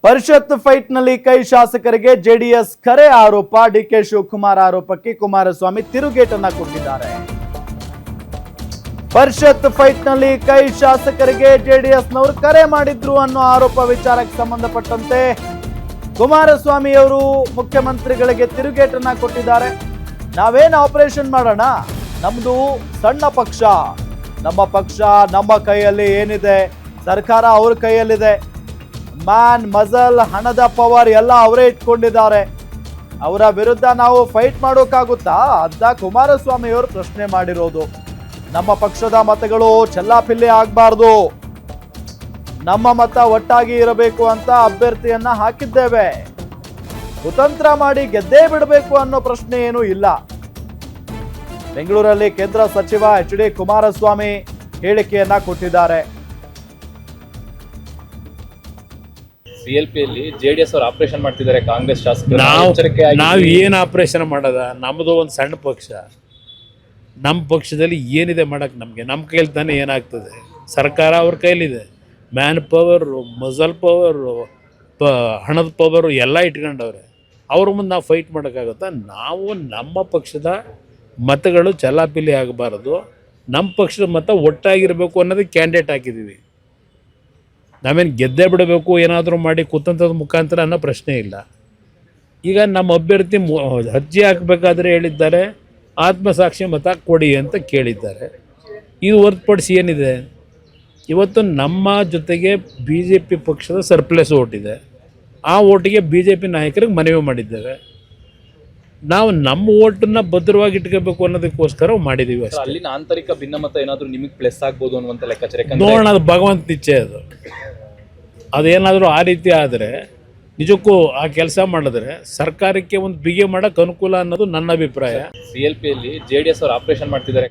ಪರಿಷತ್ fight ನಲ್ಲಿ ಕೈ ಶಾಸಕರಿಗೆ ಜೆಡಿಎಸ್ ಕರೆ ಆರೋಪ. ಡಿಕೆ ಶಿವಕುಮಾರ್ ಆರೋಪಕ್ಕೆ ಕುಮಾರಸ್ವಾಮಿ ತಿರುಗೇಟನ್ನ ಕೊಟ್ಟಿದ್ದಾರೆ. ಪರಿಷತ್ ಫೈಟ್ ನಲ್ಲಿ ಕೈ ಶಾಸಕರಿಗೆ ಜೆಡಿಎಸ್ ನವರು ಕರೆ ಮಾಡಿದ್ರು ಅನ್ನೋ ಆರೋಪ ವಿಚಾರಕ್ಕೆ ಸಂಬಂಧಪಟ್ಟಂತೆ ಕುಮಾರಸ್ವಾಮಿ ಅವರು ಮುಖ್ಯಮಂತ್ರಿಗಳಿಗೆ ತಿರುಗೇಟನ್ನ ಕೊಟ್ಟಿದ್ದಾರೆ. ನಾವೇನು ಆಪರೇಷನ್ ಮಾಡೋಣ, ನಮ್ದು ಸಣ್ಣ ಪಕ್ಷ, ನಮ್ಮ ಪಕ್ಷ ನಮ್ಮ ಕೈಯಲ್ಲಿ ಏನಿದೆ, ಸರ್ಕಾರ ಅವ್ರ ಕೈಯಲ್ಲಿದೆ, ಮ್ಯಾನ್ ಮಜಲ್ ಹಣದ ಪವರ್ ಎಲ್ಲ ಅವರೇ ಇಟ್ಕೊಂಡಿದ್ದಾರೆ, ಅವರ ವಿರುದ್ಧ ನಾವು ಫೈಟ್ ಮಾಡೋಕ್ಕಾಗುತ್ತಾ ಅಂತ ಕುಮಾರಸ್ವಾಮಿ ಅವರು ಪ್ರಶ್ನೆ ಮಾಡಿರೋದು. ನಮ್ಮ ಪಕ್ಷದ ಮತಗಳು ಚೆಲ್ಲಾಪಿಲ್ಲಿ ಆಗಬಾರ್ದು, ನಮ್ಮ ಮತ ಒಟ್ಟಾಗಿ ಇರಬೇಕು ಅಂತ ಅಭ್ಯರ್ಥಿಯನ್ನ ಹಾಕಿದ್ದೇವೆ, ಕುತಂತ್ರ ಮಾಡಿ ಗೆದ್ದೇ ಬಿಡಬೇಕು ಅನ್ನೋ ಪ್ರಶ್ನೆ ಏನೂ ಇಲ್ಲ. ಬೆಂಗಳೂರಲ್ಲಿ ಕೇಂದ್ರ ಸಚಿವ ಎಚ್.ಡಿ. ಕುಮಾರಸ್ವಾಮಿ ಹೇಳಿಕೆಯನ್ನ ಕೊಟ್ಟಿದ್ದಾರೆ. ಸಿಎಲ್ಪಿಯಲ್ಲಿ ಜೆಡಿಎಸ್ ಅವರು ಆಪರೇಷನ್ ಮಾಡ್ತಿದ್ದಾರೆ ಕಾಂಗ್ರೆಸ್ ಶಾಸಕರು. ನಾವು ಏನು ಆಪರೇಷನ್ ಮಾಡೋದ? ನಮ್ಮದು ಒಂದು ಸಣ್ಣ ಪಕ್ಷ, ನಮ್ಮ ಪಕ್ಷದಲ್ಲಿ ಏನಿದೆ ಮಾಡೋಕ್ಕೆ ನಮಗೆ ನಮ್ಮ ಕೈಲಿ ತಾನೇ ಏನಾಗ್ತದೆ. ಸರ್ಕಾರ ಅವ್ರ ಕೈಲಿದೆ, ಮ್ಯಾನ್ ಪವರು, ಮಜಲ್ ಪವರು, ಹಣದ ಪವರು ಎಲ್ಲ ಇಟ್ಕೊಂಡವ್ರೆ. ಅವ್ರ ಮುಂದೆ ನಾವು ಫೈಟ್ ಮಾಡೋಕ್ಕಾಗುತ್ತಾ? ನಾವು ನಮ್ಮ ಪಕ್ಷದ ಮತಗಳು ಚಲಾಪಿಲಿ ಆಗಬಾರ್ದು, ನಮ್ಮ ಪಕ್ಷದ ಮತ ಒಟ್ಟಾಗಿರಬೇಕು ಅನ್ನೋದಕ್ಕೆ ಕ್ಯಾಂಡಿಡೇಟ್ ಹಾಕಿದ್ದೀವಿ. ನಾವೇನು ಗೆದ್ದೇ ಬಿಡಬೇಕು ಏನಾದರೂ ಮಾಡಿ ಕುತಂತ್ರದ ಮುಖಾಂತರ ಅನ್ನೋ ಪ್ರಶ್ನೆ ಇಲ್ಲ. ಈಗ ನಮ್ಮ ಅಭ್ಯರ್ಥಿ ಅರ್ಜಿ ಹಾಕಬೇಕಾದ್ರೆ ಹೇಳಿದ್ದಾರೆ ಆತ್ಮಸಾಕ್ಷಿ ಮತ ಕೊಡಿ ಅಂತ ಕೇಳಿದ್ದಾರೆ. ಇದು ಹೊರತುಪಡಿಸಿ ಏನಿದೆ? ಇವತ್ತು ನಮ್ಮ ಜೊತೆಗೆ ಬಿ ಜೆ ಪಿ ಪಕ್ಷದ ಸರ್ಪ್ಲಸ್ ಓಟಿದೆ, ಆ ಓಟಿಗೆ ಬಿ ಜೆ ಪಿ ನಾಯಕರಿಗೆ ಮನವಿ ಮಾಡಿದ್ದೇವೆ. ನಾವು ನಮ್ಮ ಓಟನ್ನು ಭದ್ರವಾಗಿ ಇಟ್ಕೋಬೇಕು ಅನ್ನೋದಕ್ಕೋಸ್ಕರ ಮಾಡಿದ್ದೀವಿ ಅಷ್ಟೇ. ಅಲ್ಲಿನ ಆಂತರಿಕ ಭಿನ್ನಮತ ಏನಾದರೂ ನಿಮಗೆ ಪ್ಲಸ್ ಆಗ್ಬೋದು ಅನ್ನುವಂಥ ಲೆಕ್ಕಾಚಾರ ನೋಡೋಣ, ಅದು ಭಗವಂತ ಇಚ್ಛೆ. ಅದೇನಾದರೂ ಆ ರೀತಿ ಆದರೆ ನಿಜಕ್ಕೂ ಆ ಕೆಲಸ ಮಾಡಿದ್ರೆ ಸರ್ಕಾರಕ್ಕೆ ಒಂದು ಬಿಗಿ ಮಾಡೋಕ್ಕೆ ಅನುಕೂಲ ಅನ್ನೋದು ನನ್ನ ಅಭಿಪ್ರಾಯ. ಸಿಎಲ್ಪಿಯಲ್ಲಿ ಜೆಡಿಎಸ್ ಅವರು ಆಪರೇಷನ್ ಮಾಡ್ತಿದ್ದಾರೆ.